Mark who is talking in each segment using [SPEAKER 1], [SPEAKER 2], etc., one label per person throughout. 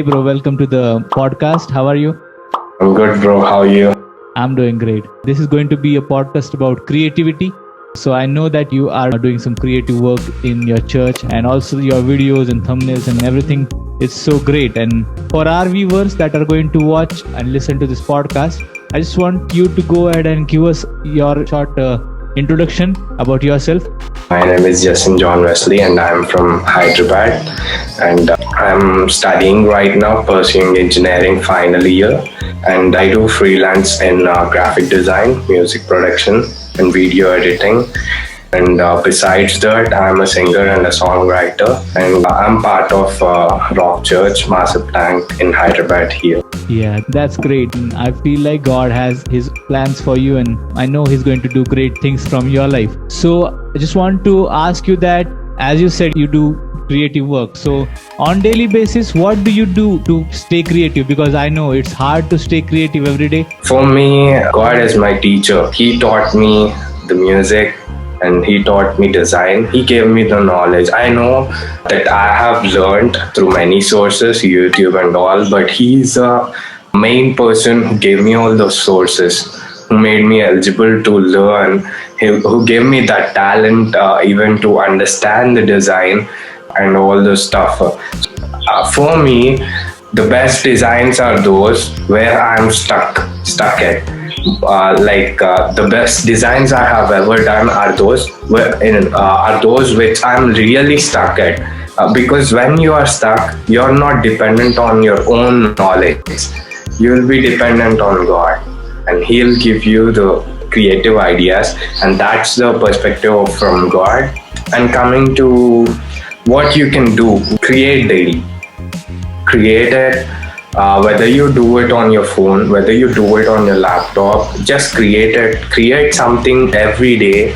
[SPEAKER 1] Hey bro, welcome to the podcast. How are you?
[SPEAKER 2] I'm good, bro. How are you?
[SPEAKER 1] I'm doing great. This is going to be a podcast about creativity. So I know that you are doing some creative work in your church and also your videos and thumbnails and everything. It's so great. And for our viewers that are going to watch and listen to this podcast, I just want you to go ahead and give us your short introduction about yourself.
[SPEAKER 2] My name is Justin John Wesley, and I'm from Hyderabad. And I'm studying right now, pursuing engineering final year. And I do freelance in graphic design, music production, and video editing. And besides that, I'm a singer and a songwriter. And I'm part of Rock Church, Massive Tank in Hyderabad here.
[SPEAKER 1] Yeah, that's great. And I feel like God has His plans for you, and I know He's going to do great things from your life. So I just want to ask you that, as you said, you do creative work. So on daily basis, what do you do to stay creative? Because I know it's hard to stay creative every day.
[SPEAKER 2] For me, God is my teacher. He taught me the music and he taught me design. He gave me the knowledge. I know that I have learned through many sources, YouTube and all, but he's a main person who gave me all those sources, who made me eligible to learn, who gave me that talent even to understand the design and all the stuff. For me, the best designs are those where I'm stuck at. The best designs I have ever done are those which I'm really stuck at. Because when you are stuck, you're not dependent on your own knowledge. You'll be dependent on God, and He'll give you the creative ideas, and that's the perspective from God. And coming to what you can do, create daily. Create it. Whether you do it on your phone, whether you do it on your laptop, just create it. Create something every day,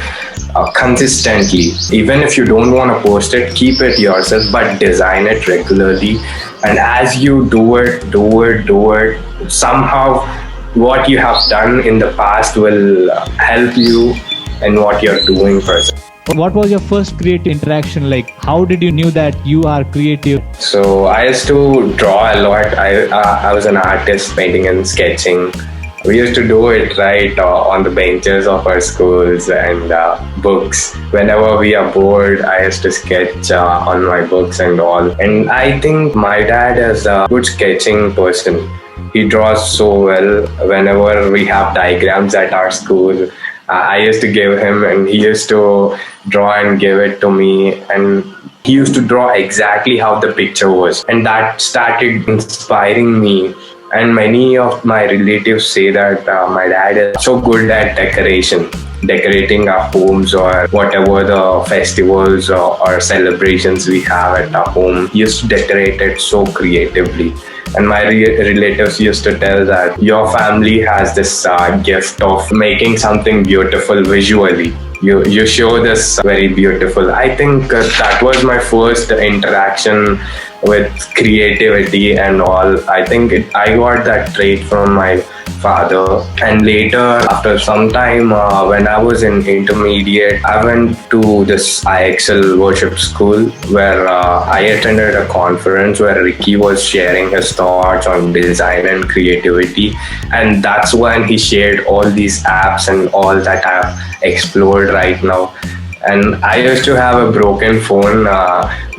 [SPEAKER 2] consistently. Even if you don't want to post it, keep it yourself, but design it regularly. And as you do it, somehow what you have done in the past will help you in what you're doing present.
[SPEAKER 1] What was your first creative interaction like? How did you knew that you are creative?
[SPEAKER 2] So I used to draw a lot. I was an artist, painting and sketching. We used to do it right on the benches of our schools and books. Whenever we are bored, I used to sketch on my books and all. And I think my dad is a good sketching person. He draws so well. Whenever we have diagrams at our school, I used to give him, and he used to draw and give it to me. And he used to draw exactly how the picture was. And that started inspiring me. And many of my relatives say that my dad is so good at decorating our homes or whatever the festivals or celebrations we have at our home. He used to decorate it so creatively. And my relatives used to tell that your family has this gift of making something beautiful visually. You show this very beautiful. I think that was my first interaction with creativity and all. I think I got that trait from my father. And later, after some time, when I was in intermediate, I went to this IXL worship school where I attended a conference where Ricky was sharing his thoughts on design and creativity. And that's when he shared all these apps and all that I've explored right now. And I used to have a broken phone,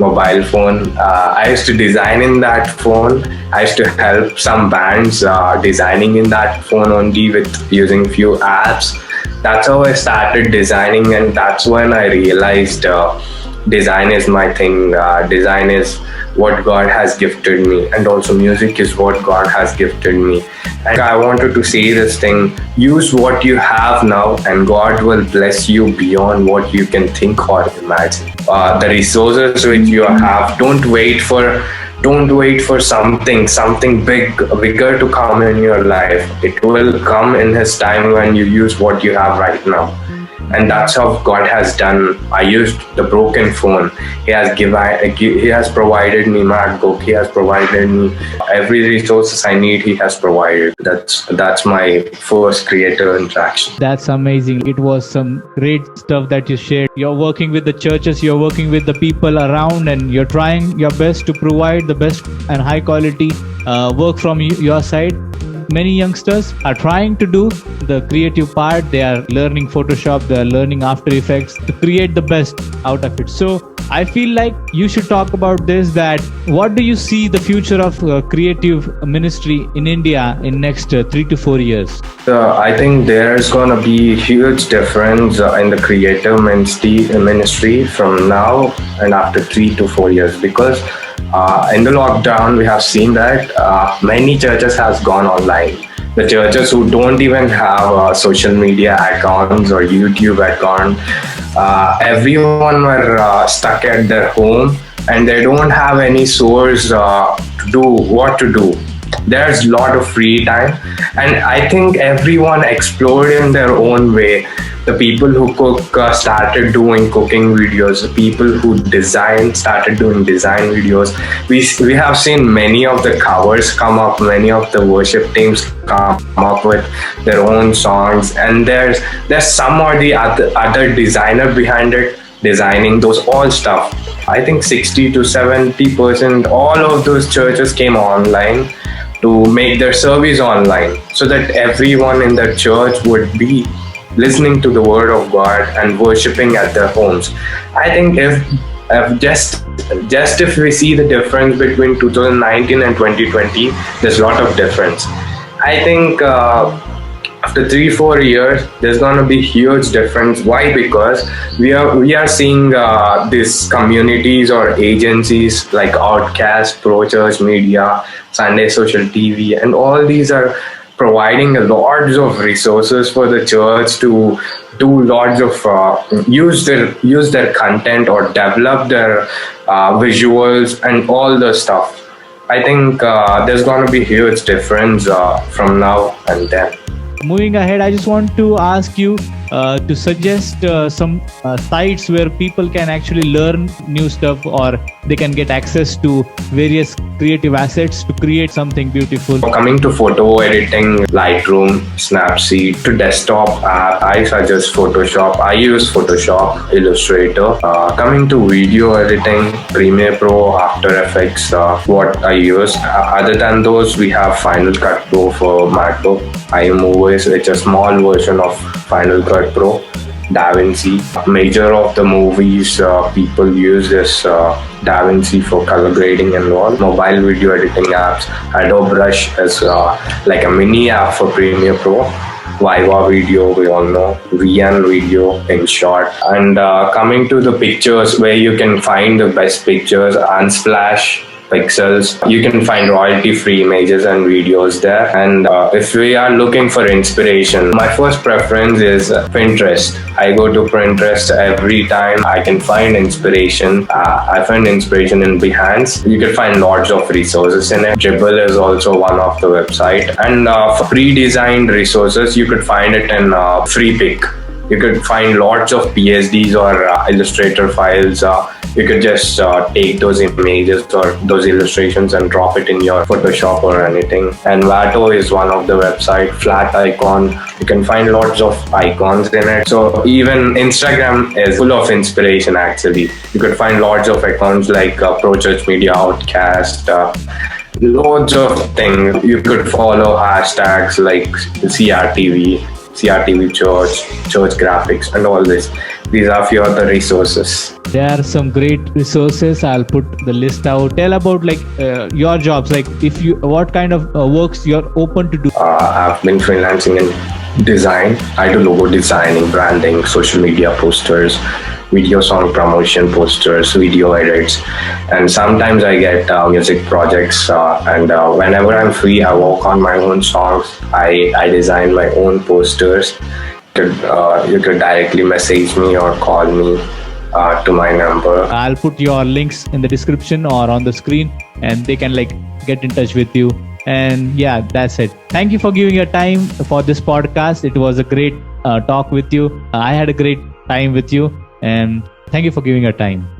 [SPEAKER 2] mobile phone. I used to design in that phone. I used to help some bands designing in that phone only with using few apps. That's how I started designing, and that's when I realized design is my thing. Design is what God has gifted me, and also music is what God has gifted me. And I wanted to say this thing: use what you have now, and God will bless you beyond what you can think or imagine. The resources which you have, don't wait for something bigger to come in your life. It will come in His time when you use what you have right now. and that's how God has done. I used the broken phone. He has provided me MacBook. He has provided me every resources I need. He has provided. That's my first creator interaction.
[SPEAKER 1] That's amazing. It was some great stuff that you shared. You're working with the churches, you're working with the people around, and you're trying your best to provide the best and high quality work from your side. Many youngsters are trying to do the creative part. They are learning Photoshop, they are learning After Effects to create the best out of it. So I feel like you should talk about this, that what do you see the future of creative ministry in India in next 3 to 4 years?
[SPEAKER 2] I think there's going to be a huge difference in the creative ministry from now and after 3 to 4 years, because in the lockdown we have seen that many churches has gone online. The churches who don't even have social media accounts or YouTube account, everyone were stuck at their home and they don't have any source to do what to do. There's a lot of free time, and I think everyone explored in their own way. The people who cook started doing cooking videos. The people who design started doing design videos. We have seen many of the covers come up, many of the worship teams come up with their own songs, and there's some or the other designer behind it designing those all stuff. I think 60 to 70% all of those churches came online to make their service online, so that everyone in the church would be listening to the word of God and worshiping at their homes. I think if if we see the difference between 2019 and 2020, there's a lot of difference. I think after 3-4 years, there's gonna be huge difference. Why? Because we are seeing these communities or agencies like Outcast, Pro Church Media, Sunday Social TV, and all these are providing lots of resources for the church to do lots of use their content or develop their visuals and all the stuff. I think there's going to be huge difference from now and then.
[SPEAKER 1] Moving ahead, I just want to ask you to suggest some sites where people can actually learn new stuff, or they can get access to various creative assets to create something beautiful.
[SPEAKER 2] Coming to photo editing, Lightroom, Snapseed. To desktop app, I suggest Photoshop. I use Photoshop, Illustrator. Coming to video editing, Premiere Pro, After Effects, what I use. Other than those, we have Final Cut Pro for MacBook, iMovie, it's a small version of Final Cut Pro, DaVinci. Major of the movies people use this DaVinci for color grading and all. Mobile video editing apps, Adobe Rush is like a mini app for Premiere Pro. Viva Video, we all know, VN Video in short. And coming to the pictures, where you can find the best pictures, Unsplash, Pixels. You can find royalty-free images and videos there. And if we are looking for inspiration, my first preference is Pinterest. I go to Pinterest every time. I can find inspiration. I find inspiration in Behance. You can find lots of resources in it. Dribbble is also one of the website. And for pre-designed resources, you could find it in Freepik. You could find lots of PSDs or Illustrator files. You could just take those images or those illustrations and drop it in your Photoshop or anything. And Vato is one of the website, flat icon. You can find lots of icons in it. So even Instagram is full of inspiration actually. You could find lots of accounts like Pro Church Media, Outcast, loads of things. You could follow hashtags like CRTV Church, Church Graphics, and all this. These are few of the resources.
[SPEAKER 1] There are some great resources. I'll put the list out. Tell about your jobs, what kind of works you're open to do.
[SPEAKER 2] I've been freelancing in design. I do logo designing, branding, social media posters, video song promotion posters, video edits, and sometimes I get music projects, and whenever I'm free I work on my own songs. I design my own posters. You could directly message me or call me to my number.
[SPEAKER 1] I'll put your links in the description or on the screen, and they can get in touch with you. And yeah, that's it. Thank you for giving your time for this podcast. It was a great talk with you. I had a great time with you, and thank you for giving your time.